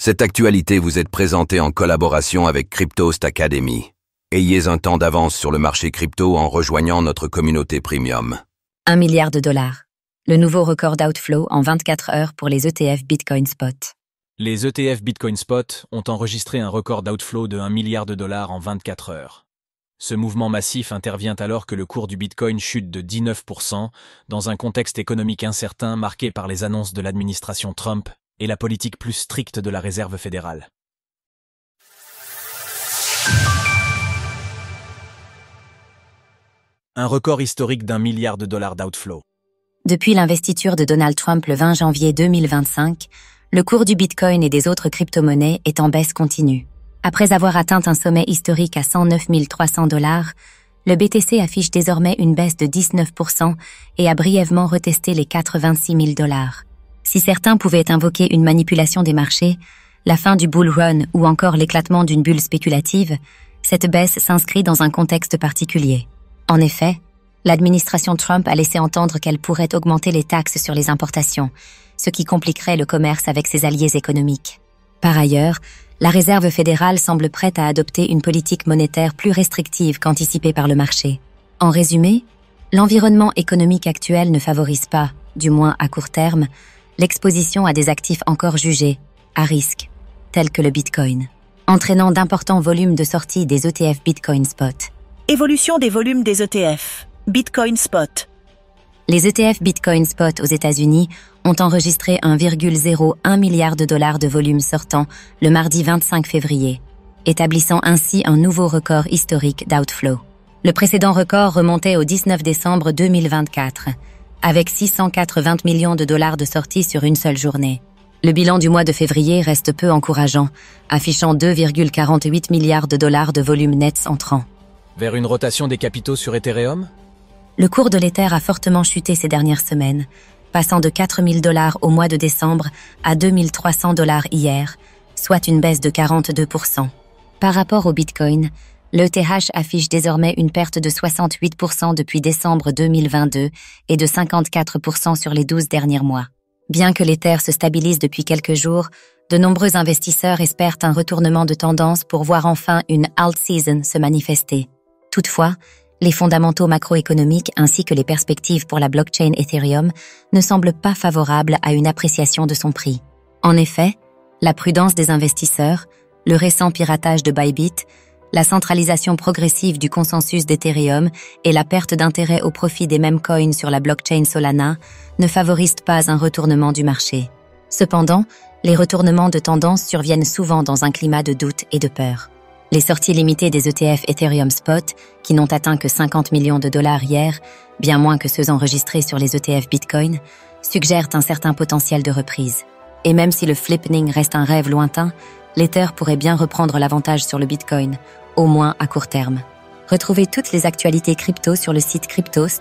Cette actualité vous est présentée en collaboration avec Cryptost Academy. Ayez un temps d'avance sur le marché crypto en rejoignant notre communauté premium. 1 milliard de dollars. Le nouveau record d'outflow en 24 heures pour les ETF Bitcoin Spot. Les ETF Bitcoin Spot ont enregistré un record d'outflow de 1 milliard de dollars en 24 heures. Ce mouvement massif intervient alors que le cours du Bitcoin chute de 19% dans un contexte économique incertain marqué par les annonces de l'administration Trump et la politique plus stricte de la Réserve fédérale. Un record historique d'1 milliard de dollars d'outflow. Depuis l'investiture de Donald Trump le 20 janvier 2025, le cours du Bitcoin et des autres crypto-monnaies est en baisse continue. Après avoir atteint un sommet historique à 109 300 $, le BTC affiche désormais une baisse de 19% et a brièvement retesté les 86 000 $. Si certains pouvaient invoquer une manipulation des marchés, la fin du bull run ou encore l'éclatement d'une bulle spéculative, cette baisse s'inscrit dans un contexte particulier. En effet, l'administration Trump a laissé entendre qu'elle pourrait augmenter les taxes sur les importations, ce qui compliquerait le commerce avec ses alliés économiques. Par ailleurs, la Réserve fédérale semble prête à adopter une politique monétaire plus restrictive qu'anticipée par le marché. En résumé, l'environnement économique actuel ne favorise pas, du moins à court terme, l'exposition à des actifs encore jugés à risque, tels que le Bitcoin, entraînant d'importants volumes de sortie des ETF Bitcoin Spot. Évolution des volumes des ETF Bitcoin Spot. Les ETF Bitcoin Spot aux États-Unis ont enregistré 1,01 milliard de dollars de volume sortant le mardi 25 février, établissant ainsi un nouveau record historique d'outflow. Le précédent record remontait au 19 décembre 2024, avec 680 millions de dollars de sorties sur une seule journée. Le bilan du mois de février reste peu encourageant, affichant 2,48 milliards de dollars de volume net entrant. Vers une rotation des capitaux sur Ethereum ? Le cours de l'Ether a fortement chuté ces dernières semaines, passant de 4 000 $ au mois de décembre à 2 300 $ hier, soit une baisse de 42%. Par rapport au Bitcoin, l'ETH affiche désormais une perte de 68% depuis décembre 2022 et de 54% sur les 12 derniers mois. Bien que l'Ether se stabilise depuis quelques jours, de nombreux investisseurs espèrent un retournement de tendance pour voir enfin une alt season se manifester. Toutefois, les fondamentaux macroéconomiques ainsi que les perspectives pour la blockchain Ethereum ne semblent pas favorables à une appréciation de son prix. En effet, la prudence des investisseurs, le récent piratage de Bybit, la centralisation progressive du consensus d'Ethereum et la perte d'intérêt au profit des mêmes coins sur la blockchain Solana ne favorisent pas un retournement du marché. Cependant, les retournements de tendance surviennent souvent dans un climat de doute et de peur. Les sorties limitées des ETF Ethereum Spot, qui n'ont atteint que 50 millions de dollars hier, bien moins que ceux enregistrés sur les ETF Bitcoin, suggèrent un certain potentiel de reprise. Et même si le flipping reste un rêve lointain, l'Ether pourrait bien reprendre l'avantage sur le Bitcoin, au moins à court terme. Retrouvez toutes les actualités crypto sur le site cryptost.fr.